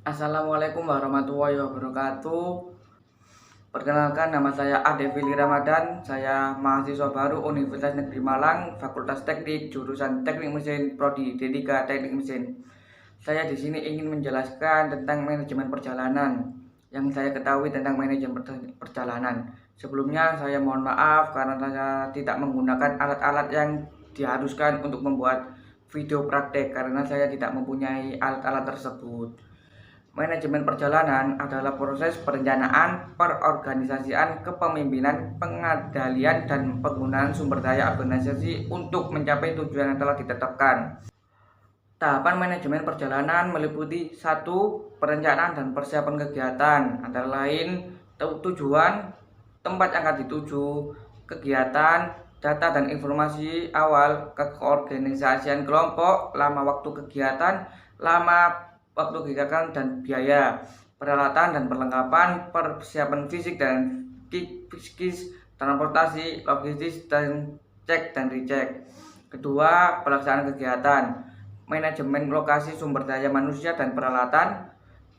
Assalamualaikum warahmatullahi wabarakatuh. Perkenalkan, nama saya Ade Fili Ramadan. Saya mahasiswa baru Universitas Negeri Malang, Fakultas Teknik, jurusan Teknik Mesin, Prodi D3 Teknik Mesin. Saya di sini ingin menjelaskan tentang manajemen perjalanan yang saya ketahui tentang manajemen perjalanan. Sebelumnya saya mohon maaf karena saya tidak menggunakan alat-alat yang diharuskan untuk membuat video praktek karena saya tidak mempunyai alat-alat tersebut. Manajemen perjalanan adalah proses perencanaan, perorganisasian, kepemimpinan, pengendalian, dan penggunaan sumber daya organisasi untuk mencapai tujuan yang telah ditetapkan. Tahapan manajemen perjalanan meliputi 1. Perencanaan dan persiapan kegiatan, antara lain tujuan, tempat yang akan dituju, kegiatan, data dan informasi awal, keorganisasian kelompok, lama waktu kegiatan, lama waktu kegiatan dan biaya, peralatan dan perlengkapan, persiapan fisik dan psikis, transportasi, logistis, dan cek dan recheck. Kedua, pelaksanaan kegiatan, manajemen lokasi sumber daya manusia dan peralatan,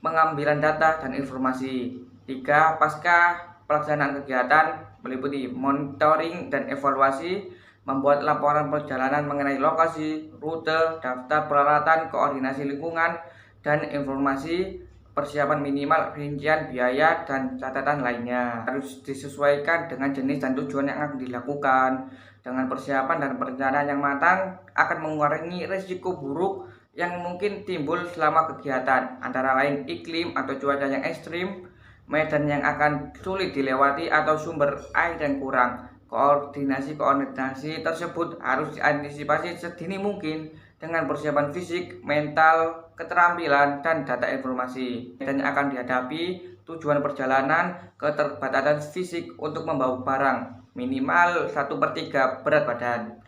pengambilan data dan informasi. 3. Pasca pelaksanaan kegiatan meliputi monitoring dan evaluasi, membuat laporan perjalanan mengenai lokasi, rute, daftar peralatan, koordinasi lingkungan, dan informasi persiapan minimal, rincian biaya, dan catatan lainnya. Harus disesuaikan dengan jenis dan tujuan yang akan dilakukan. Dengan persiapan dan perencanaan yang matang akan mengurangi risiko buruk yang mungkin timbul selama kegiatan, antara lain iklim atau cuaca yang ekstrim, medan yang akan sulit dilewati, atau sumber air yang kurang. Koordinasi tersebut harus diantisipasi sedini mungkin dengan persiapan fisik, mental, keterampilan, dan data informasi. Dan yang akan dihadapi tujuan perjalanan, keterbatasan fisik untuk membawa barang, minimal 1/3 berat badan.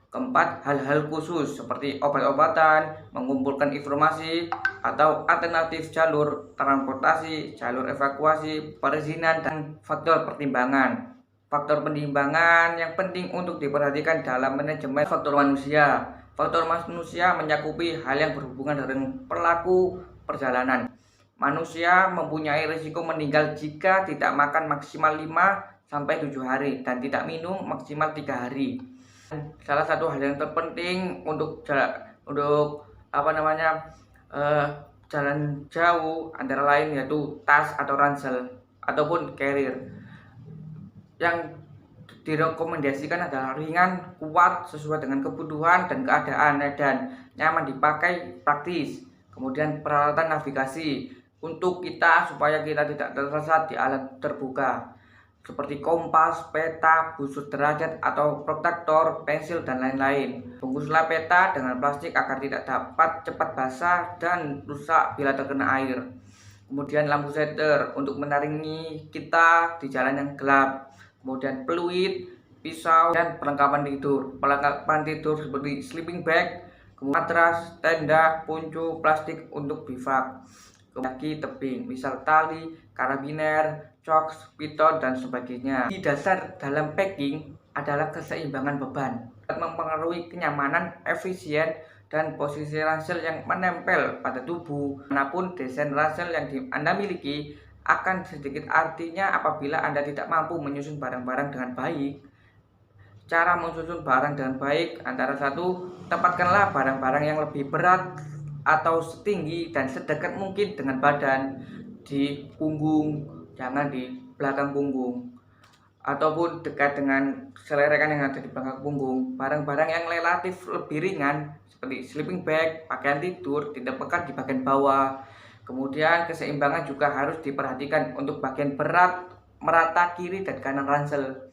Keempat, hal-hal khusus seperti obat-obatan, mengumpulkan informasi, atau alternatif jalur transportasi, jalur evakuasi, perizinan, dan faktor pertimbangan. Faktor pertimbangan yang penting untuk diperhatikan dalam manajemen faktor manusia. Faktor manusia mencakupi hal yang berhubungan dengan pelaku perjalanan. Manusia mempunyai risiko meninggal jika tidak makan maksimal 5-7 hari dan tidak minum maksimal 3 hari. Salah satu hal yang terpenting untuk jalan jauh antara lain yaitu tas atau ransel ataupun carrier. Yang direkomendasikan adalah ringan, kuat, sesuai dengan kebutuhan dan keadaan, dan nyaman dipakai, praktis. Kemudian peralatan navigasi untuk kita supaya kita tidak tersesat di alat terbuka seperti kompas, peta, busur derajat atau protektor, pensil, dan lain-lain. Bungkuslah peta dengan plastik agar tidak dapat cepat basah dan rusak bila terkena air. Kemudian lampu shader untuk menaringi kita di jalan yang gelap. Kemudian peluit, pisau, dan perlengkapan tidur. Perlengkapan tidur seperti sleeping bag, matras, tenda, puncu, plastik untuk bivak, kaki tebing, misal tali, karabiner, cok, piton, dan sebagainya. Di dasar dalam packing adalah keseimbangan beban, mempengaruhi kenyamanan, efisien, dan posisi ransel yang menempel pada tubuh. Manapun desain ransel yang Anda miliki akan sedikit artinya apabila Anda tidak mampu menyusun barang-barang dengan baik. Cara menyusun barang dengan baik antara 1. Tempatkanlah barang-barang yang lebih berat atau setinggi dan sedekat mungkin dengan badan, di punggung, jangan di belakang punggung, ataupun dekat dengan selerekan yang ada di belakang punggung. Barang-barang yang relatif lebih ringan seperti sleeping bag, pakaian tidur, ditempatkan di bagian bawah. Kemudian keseimbangan juga harus diperhatikan untuk bagian berat merata kiri dan kanan ransel.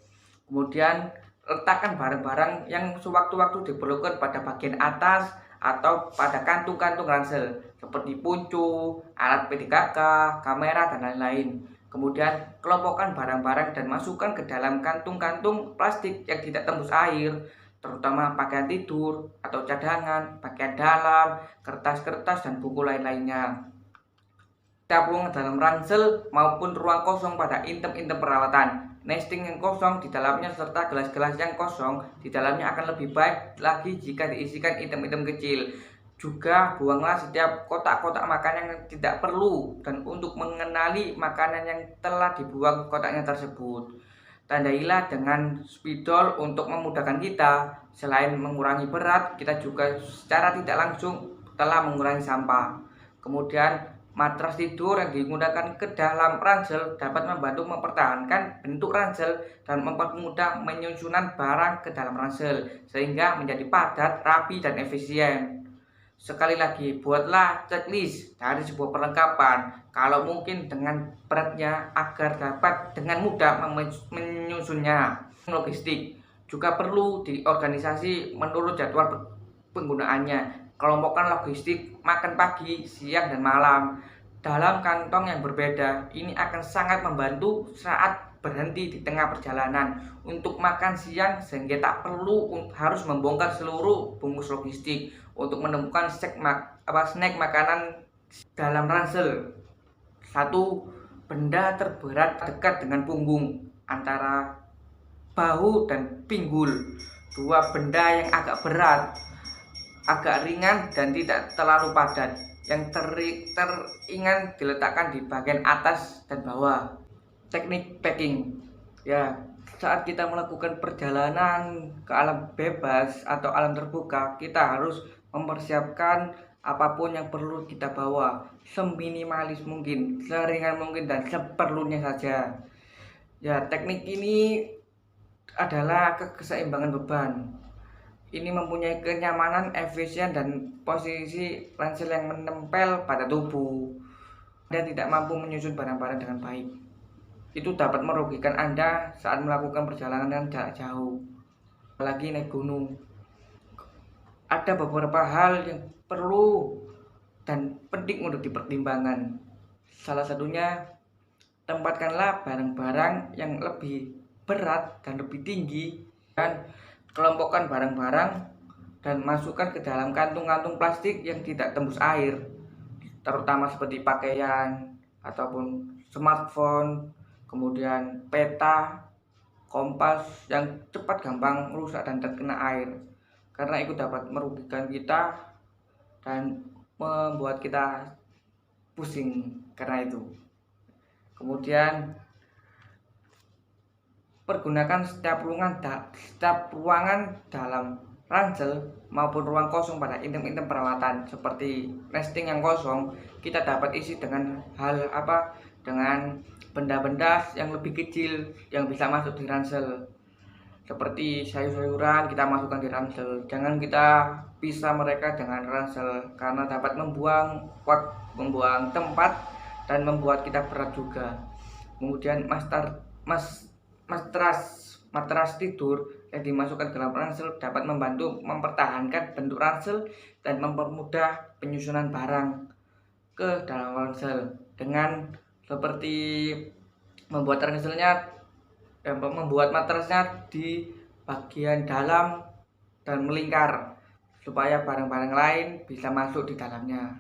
Kemudian letakkan barang-barang yang sewaktu-waktu diperlukan pada bagian atas atau pada kantung-kantung ransel seperti puncu, alat P3K, kamera, dan lain-lain. Kemudian kelompokkan barang-barang dan masukkan ke dalam kantung-kantung plastik yang tidak tembus air, terutama pakaian tidur atau cadangan, pakaian dalam, kertas-kertas, dan buku lain-lainnya. Tabung dalam ransel maupun ruang kosong pada item-item peralatan. Nesting yang kosong di dalamnya serta gelas-gelas yang kosong di dalamnya akan lebih baik lagi jika diisikan item-item kecil. Juga buanglah setiap kotak-kotak makanan yang tidak perlu dan untuk mengenali makanan yang telah dibuang kotaknya tersebut. Tandailah dengan spidol untuk memudahkan kita. Selain mengurangi berat, kita juga secara tidak langsung telah mengurangi sampah. Kemudian matras tidur yang digunakan ke dalam ransel dapat membantu mempertahankan bentuk ransel dan mempermudah penyusunan barang ke dalam ransel sehingga menjadi padat, rapi, dan efisien. Sekali lagi, buatlah checklist dari sebuah perlengkapan, kalau mungkin dengan beratnya agar dapat dengan mudah menyusunnya. Logistik juga perlu diorganisasi menurut jadwal penggunaannya. Kelompokkan logistik makan pagi, siang, dan malam dalam kantong yang berbeda. Ini akan sangat membantu saat berhenti di tengah perjalanan untuk makan siang sehingga tak perlu harus membongkar seluruh bungkus logistik untuk menemukan snack makanan dalam ransel. Satu, benda terberat dekat dengan punggung antara bahu dan pinggul. Dua, benda yang agak berat, agak ringan dan tidak terlalu padat, yang teringan diletakkan di bagian atas dan bawah. Teknik packing, ya, saat kita melakukan perjalanan ke alam bebas atau alam terbuka, kita harus mempersiapkan apapun yang perlu kita bawa seminimalis mungkin, seringan mungkin, dan seperlunya saja. Ya, teknik ini adalah keseimbangan beban. Ini mempunyai kenyamanan, efisien, dan posisi ransel yang menempel pada tubuh dan tidak mampu menyusun barang-barang dengan baik. Itu dapat merugikan Anda saat melakukan perjalanan jarak jauh, apalagi naik gunung. Ada beberapa hal yang perlu dan penting untuk dipertimbangkan. Salah satunya, tempatkanlah barang-barang yang lebih berat dan lebih tinggi, dan kelompokkan barang-barang dan masukkan ke dalam kantung-kantung plastik yang tidak tembus air, terutama seperti pakaian ataupun smartphone, kemudian peta, kompas yang cepat gampang rusak dan terkena air, karena itu dapat merugikan kita dan membuat kita pusing karena itu. Kemudian pergunakan setiap ruangan dalam ransel maupun ruang kosong pada item-item perawatan seperti nesting yang kosong. Kita dapat isi dengan dengan benda-benda yang lebih kecil yang bisa masuk di ransel, seperti sayur-sayuran kita masukkan di ransel. Jangan kita pisah mereka dengan ransel karena dapat membuang tempat dan membuat kita berat juga. Kemudian matras tidur yang dimasukkan ke dalam ransel dapat membantu mempertahankan bentuk ransel dan mempermudah penyusunan barang ke dalam ransel dengan seperti membuat matrasnya di bagian dalam dan melingkar supaya barang-barang lain bisa masuk di dalamnya.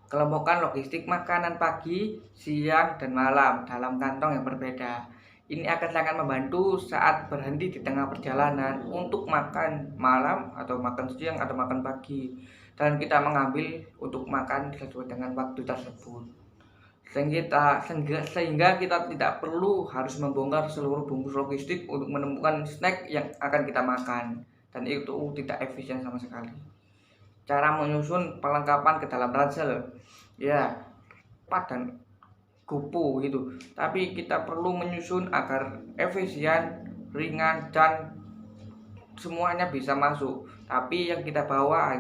Kelompokkan logistik makanan pagi, siang, dan malam dalam kantong yang berbeda. Ini akan sangat membantu saat berhenti di tengah perjalanan untuk makan malam atau makan siang atau makan pagi, dan kita mengambil untuk makan sesuai dengan waktu tersebut. Sehingga kita tidak perlu harus membongkar seluruh bungkus logistik untuk menemukan snack yang akan kita makan, dan itu tidak efisien sama sekali. Cara menyusun perlengkapan ke dalam ransel, ya, dan kupu gitu, tapi kita perlu menyusun agar efisien, ringan, dan semuanya bisa masuk. Tapi yang kita bawa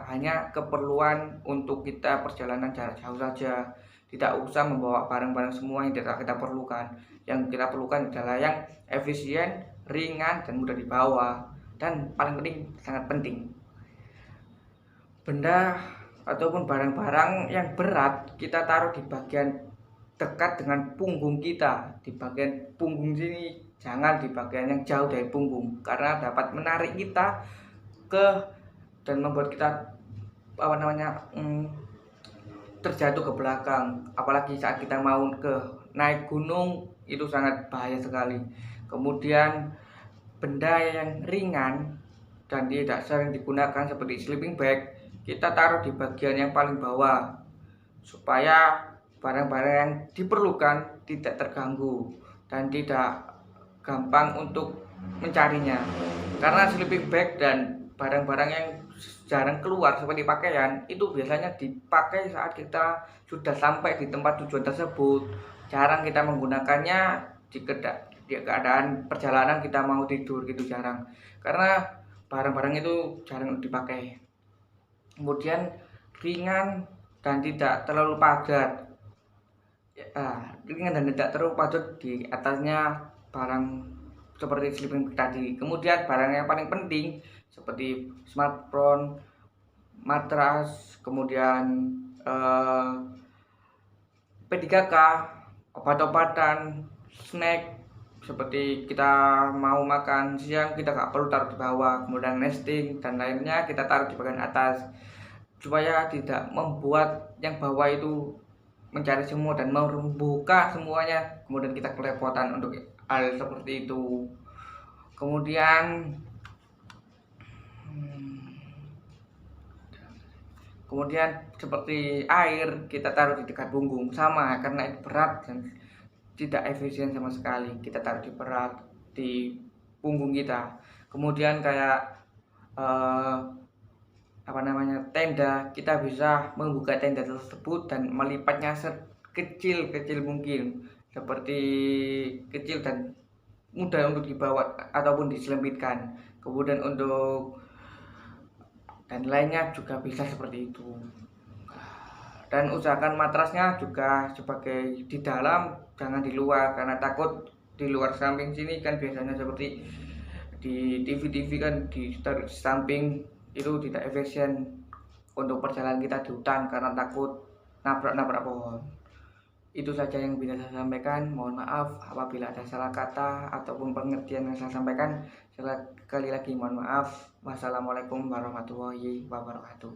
hanya keperluan untuk kita perjalanan jarak jauh saja. Tidak usah membawa barang-barang semua yang tidak kita perlukan. Yang kita perlukan adalah yang efisien, ringan, dan mudah dibawa. Dan paling penting, sangat penting, benda ataupun barang-barang yang berat kita taruh di bagian dekat dengan punggung kita. Di bagian punggung sini, jangan di bagian yang jauh dari punggung, karena dapat menarik kita dan membuat kita terjatuh ke belakang. Apalagi saat kita mau naik gunung, itu sangat bahaya sekali. Kemudian benda yang ringan dan tidak sering digunakan seperti sleeping bag, kita taruh di bagian yang paling bawah supaya barang-barang yang diperlukan tidak terganggu dan tidak gampang untuk mencarinya. Karena sleeping bag dan barang-barang yang jarang keluar seperti pakaian itu biasanya dipakai saat kita sudah sampai di tempat tujuan tersebut. Jarang kita menggunakannya di keadaan perjalanan kita mau tidur, gitu jarang. Karena barang-barang itu jarang dipakai. Kemudian ringan dan tidak terlalu padat. Ringan dan tidak terlalu padat di atasnya barang seperti sleeping bag tadi. Kemudian barang yang paling penting seperti smartphone, matras, kemudian P3K, obat-obatan, snack seperti kita mau makan siang kita nggak perlu taruh di bawah, kemudian nesting dan lainnya kita taruh di bagian atas supaya tidak membuat yang bawah itu mencari semua dan membuka semuanya, kemudian kita kerepotan untuk hal seperti itu. Kemudian seperti air kita taruh di dekat punggung sama, karena itu berat dan tidak efisien sama sekali kita taruh di berat di punggung kita. Kemudian kayak tenda, kita bisa membuka tenda tersebut dan melipatnya sekecil-kecil mungkin, seperti kecil dan mudah untuk dibawa ataupun diselempitkan. Kemudian untuk dan lainnya juga bisa seperti itu. Dan usahakan matrasnya juga sebagai di dalam, jangan di luar, karena takut di luar samping sini kan biasanya seperti di TV-TV kan di samping itu tidak efisien untuk perjalanan kita di hutan karena takut nabrak pohon. Itu saja yang bisa saya sampaikan. Mohon maaf apabila ada salah kata ataupun pengertian yang saya sampaikan. Sekali lagi mohon maaf. Wassalamualaikum warahmatullahi wabarakatuh.